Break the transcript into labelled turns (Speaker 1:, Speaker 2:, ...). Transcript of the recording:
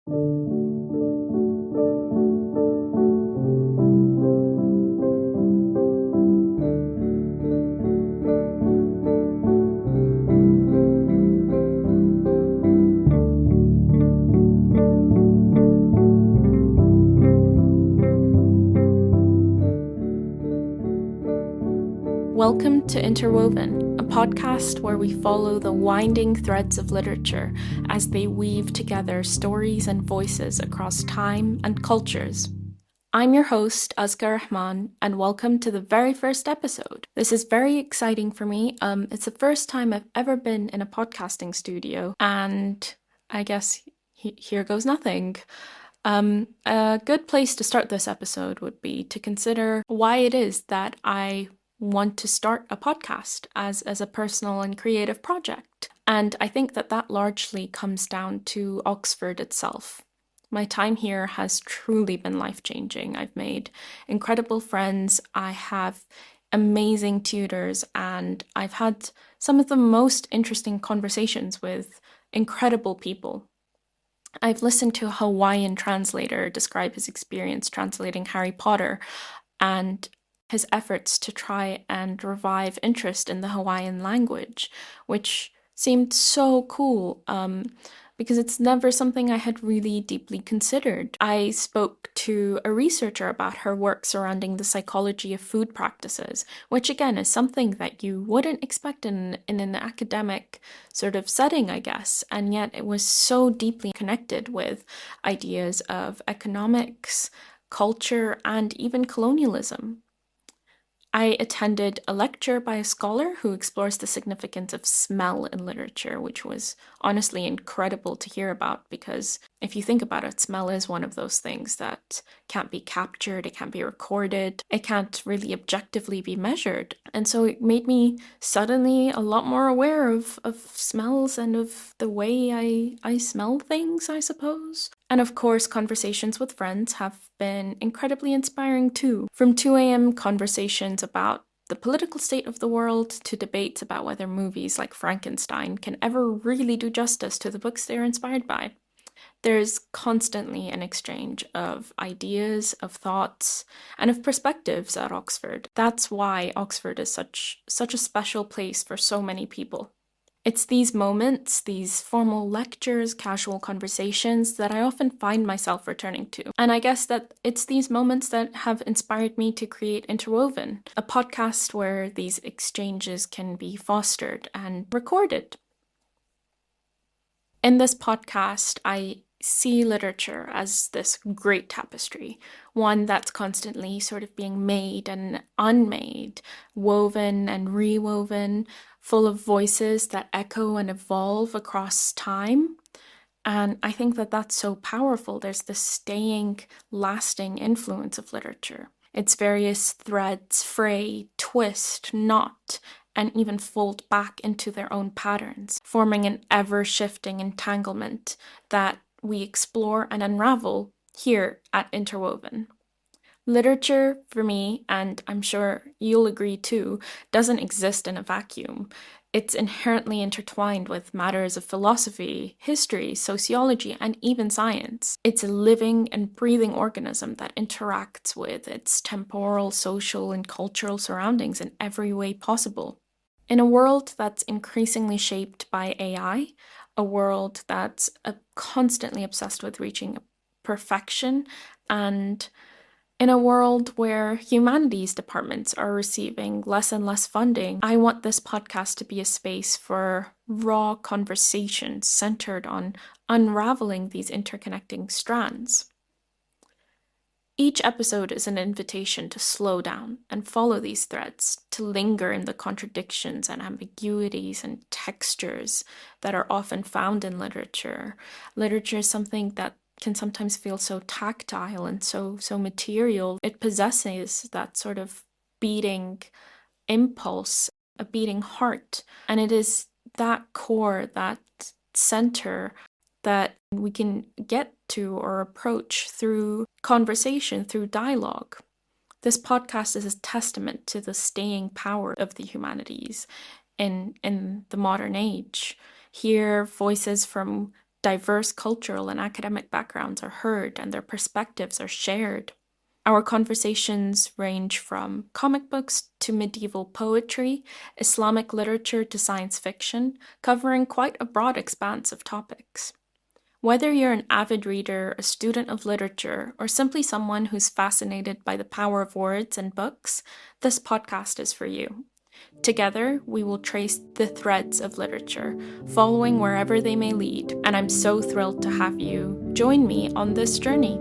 Speaker 1: Welcome to Interwoven, a podcast where we follow the winding threads of literature as they weave together stories and voices across time and cultures. I'm your host, Azka Rahman, and welcome to the very first episode. This is very exciting for me. It's the first time I've ever been in a podcasting studio, and I guess here goes nothing. A good place to start this episode would be to consider why it is that I want to start a podcast as a personal and creative project. And I think that largely comes down to Oxford itself. My time here has truly been life-changing. I've made incredible friends, I have amazing tutors, and I've had some of the most interesting conversations with incredible people. I've listened to a Hawaiian translator describe his experience translating Harry Potter and his efforts to try and revive interest in the Hawaiian language, which seemed so cool because it's never something I had really deeply considered. I spoke to a researcher about her work surrounding the psychology of food practices, which again is something that you wouldn't expect in an academic sort of setting, I guess, and yet it was so deeply connected with ideas of economics, culture, and even colonialism. I attended a lecture by a scholar who explores the significance of smell in literature, which was honestly incredible to hear about because if you think about it, smell is one of those things that can't be captured, it can't be recorded, it can't really objectively be measured. And so it made me suddenly a lot more aware of smells and of the way I smell things, I suppose. And of course, conversations with friends have been incredibly inspiring too. From 2 a.m. conversations about the political state of the world to debates about whether movies like Frankenstein can ever really do justice to the books they're inspired by. There's constantly an exchange of ideas, of thoughts, and of perspectives at Oxford. That's why Oxford is such a special place for so many people. It's these moments, these formal lectures, casual conversations that I often find myself returning to. And I guess that it's these moments that have inspired me to create Interwoven, a podcast where these exchanges can be fostered and recorded. In this podcast, I see literature as this great tapestry, one that's constantly sort of being made and unmade, woven and rewoven, full of voices that echo and evolve across time. And I think that that's so powerful. There's this staying, lasting influence of literature. Its various threads fray, twist, knot, and even fold back into their own patterns, forming an ever-shifting entanglement that we explore and unravel here at Interwoven. Literature, for me, and I'm sure you'll agree too, doesn't exist in a vacuum. It's inherently intertwined with matters of philosophy, history, sociology, and even science. It's a living and breathing organism that interacts with its temporal, social, and cultural surroundings in every way possible. In a world that's increasingly shaped by AI, a world that's constantly obsessed with reaching perfection, and in a world where humanities departments are receiving less and less funding, I want this podcast to be a space for raw conversations centered on unraveling these interconnecting strands. Each episode is an invitation to slow down and follow these threads, to linger in the contradictions and ambiguities and textures that are often found in literature. Literature is something that can sometimes feel so tactile and so material. It possesses that sort of beating impulse, a beating heart, and it is that core, that center that we can get to or approach through conversation, through dialogue. This podcast is a testament to the staying power of the humanities in the modern age. Hear voices from Diverse cultural and academic backgrounds are heard and their perspectives are shared. Our conversations range from comic books to medieval poetry, Islamic literature to science fiction, covering quite a broad expanse of topics. Whether you're an avid reader, a student of literature, or simply someone who's fascinated by the power of words and books, this podcast is for you. Together, we will trace the threads of literature, following wherever they may lead, and I'm so thrilled to have you join me on this journey.